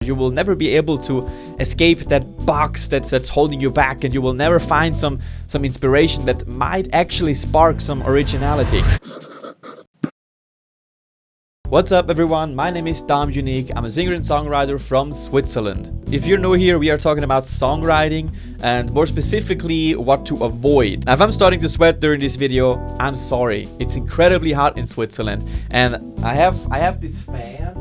you will never be able to escape that box that's holding you back, and you will never find some inspiration that might actually spark some originality. What's up everyone, my name is Domuniq, I'm a singer and songwriter from Switzerland. If you're new here, we are talking about songwriting and more specifically what to avoid. Now if I'm starting to sweat during this video, I'm sorry. It's incredibly hot in Switzerland and I have this fan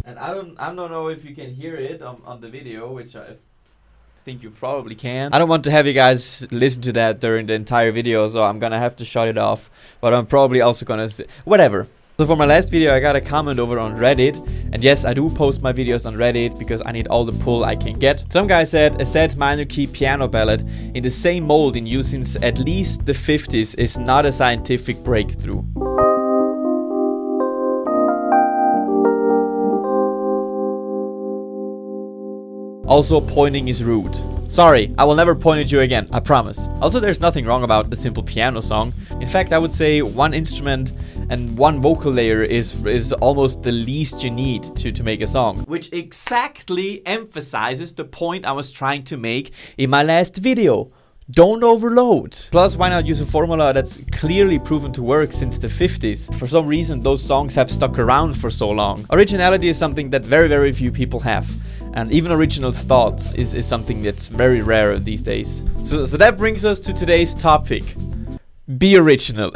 and I don't know if you can hear it on the video, which I think you probably can. I don't want to have you guys listen to that during the entire video, so I'm gonna have to shut it off, but I'm probably also gonna whatever. So for my last video I got a comment over on Reddit, and yes, I do post my videos on Reddit because I need all the pull I can get. Some guy said a sad minor key piano ballad in the same mold in use since at least the 50s is not a scientific breakthrough. Also, pointing is rude. Sorry, I will never point at you again, I promise. Also, there's nothing wrong about a simple piano song. In fact, I would say one instrument and one vocal layer is almost the least you need to make a song. Which exactly emphasizes the point I was trying to make in my last video. Don't overload. Plus, why not use a formula that's clearly proven to work since the 50s? For some reason, those songs have stuck around for so long. Originality is something that very few people have. And even original thoughts is something that's very rare these days. So that brings us to today's topic. Be original.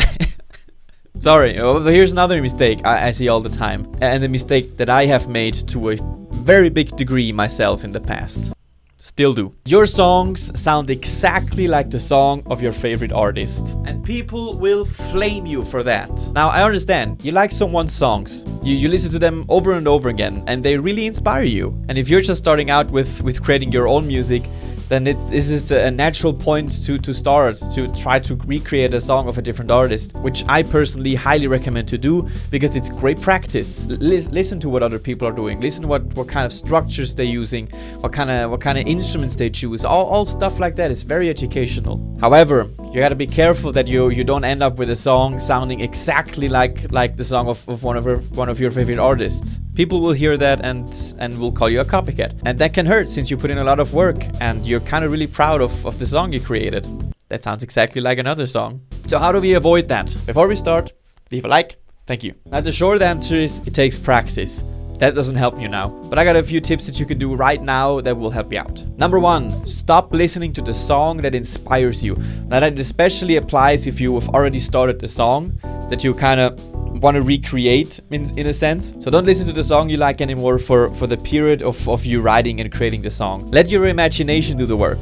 Sorry, here's another mistake I see all the time. And a mistake that I have made to a very big degree myself in the past. Still do. Your songs sound exactly like the song of your favorite artist. And people will flame you for that. Now, I understand. You like someone's songs. You listen to them over and over again, and they really inspire you. And if you're just starting out with creating your own music, then this is a natural point to start to try to recreate a song of a different artist, which I personally highly recommend to do because it's great practice. Listen to what other people are doing. Listen to what kind of structures they're using, what kind of instruments they choose. All stuff like that is very educational. However, you gotta be careful that you don't end up with a song sounding exactly like the song of one of your favorite artists. People will hear that and will call you a copycat. And that can hurt since you put in a lot of work and you're kind of really proud of the song you created. That sounds exactly like another song. So how do we avoid that? Before we start, leave a like. Thank you. Now the short answer is it takes practice. That doesn't help you now. But I got a few tips that you can do right now that will help you out. Number 1, stop listening to the song that inspires you. Now that especially applies if you have already started the song that you kind of want to recreate in a sense. So don't listen to the song you like anymore for the period of you writing and creating the song. Let your imagination do the work.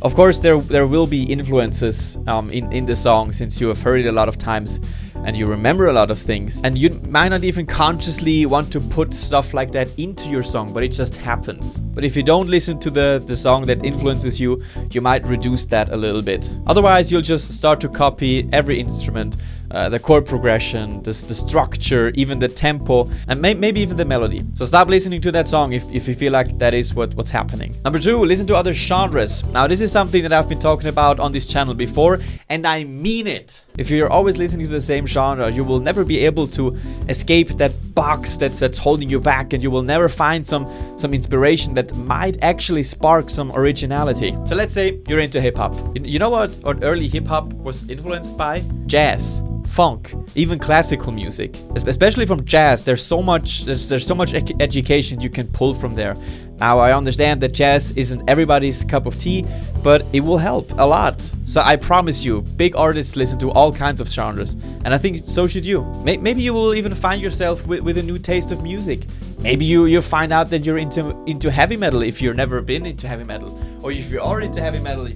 Of course, there will be influences in the song since you have heard it a lot of times and you remember a lot of things, and you might not even consciously want to put stuff like that into your song, but it just happens. But if you don't listen to the song that influences you, you might reduce that a little bit. Otherwise, you'll just start to copy every instrument, the chord progression, the structure, even the tempo, and maybe even the melody. So stop listening to that song if you feel like that is what's happening. Number 2, listen to other genres. Now this is something that I've been talking about on this channel before, and I mean it. If you're always listening to the same genre, you will never be able to escape that box that's holding you back, and you will never find some inspiration that might actually spark some originality. So let's say you're into hip-hop. You know what early hip-hop was influenced by? Jazz, funk, even classical music. Especially from jazz, there's so much education you can pull from there. Now I understand that jazz isn't everybody's cup of tea, but it will help a lot. So I promise you, big artists listen to all kinds of genres, and I think so should you. Maybe you will even find yourself with a new taste of music. Maybe you find out that you're into heavy metal if you've never been into heavy metal, or if you are into heavy metal,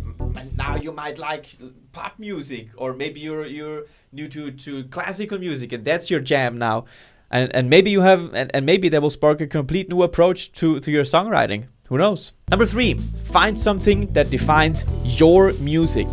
now you might like pop music, or maybe you're new to classical music and that's your jam now. And maybe you have, and maybe that will spark a complete new approach to your songwriting. Who knows? Number 3, find something that defines your music.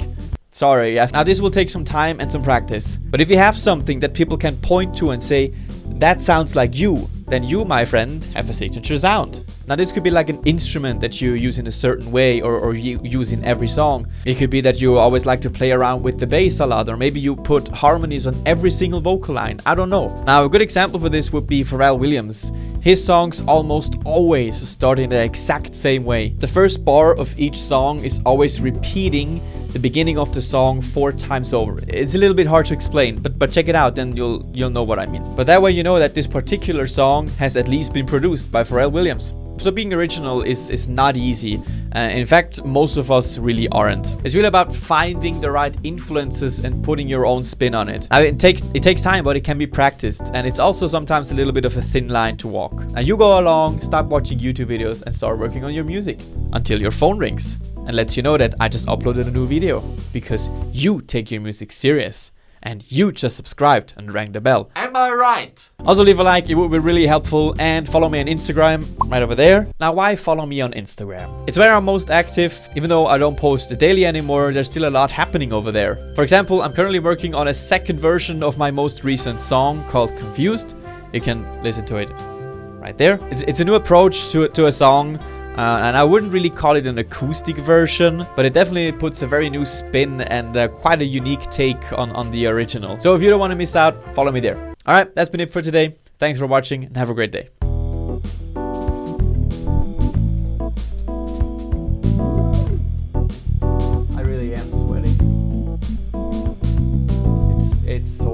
Sorry, now this will take some time and some practice. But if you have something that people can point to and say, that sounds like you, then you, my friend, have a signature sound. Now this could be like an instrument that you use in a certain way or you use in every song. It could be that you always like to play around with the bass a lot, or maybe you put harmonies on every single vocal line. I don't know. Now a good example for this would be Pharrell Williams. His songs almost always start in the exact same way. The first bar of each song is always repeating the beginning of the song 4 times over. It's a little bit hard to explain, but check it out, then you'll know what I mean. But that way you know that this particular song has at least been produced by Pharrell Williams. So being original is not easy. In fact, most of us really aren't. It's really about finding the right influences and putting your own spin on it. Now, it takes time, but it can be practiced. And it's also sometimes a little bit of a thin line to walk. Now you go along, stop watching YouTube videos and start working on your music until your phone rings and lets you know that I just uploaded a new video, because you take your music serious. And you just subscribed and rang the bell. Am I right? Also leave a like, it would be really helpful, and follow me on Instagram right over there. Now why follow me on Instagram? It's where I'm most active. Even though I don't post daily anymore, there's still a lot happening over there. For example, I'm currently working on a second version of my most recent song called Confused. You can listen to it right there. It's a new approach to a song. And I wouldn't really call it an acoustic version, but it definitely puts a very new spin and quite a unique take on the original. So if you don't want to miss out, follow me there. Alright, that's been it for today. Thanks for watching and have a great day. I really am sweating. It's so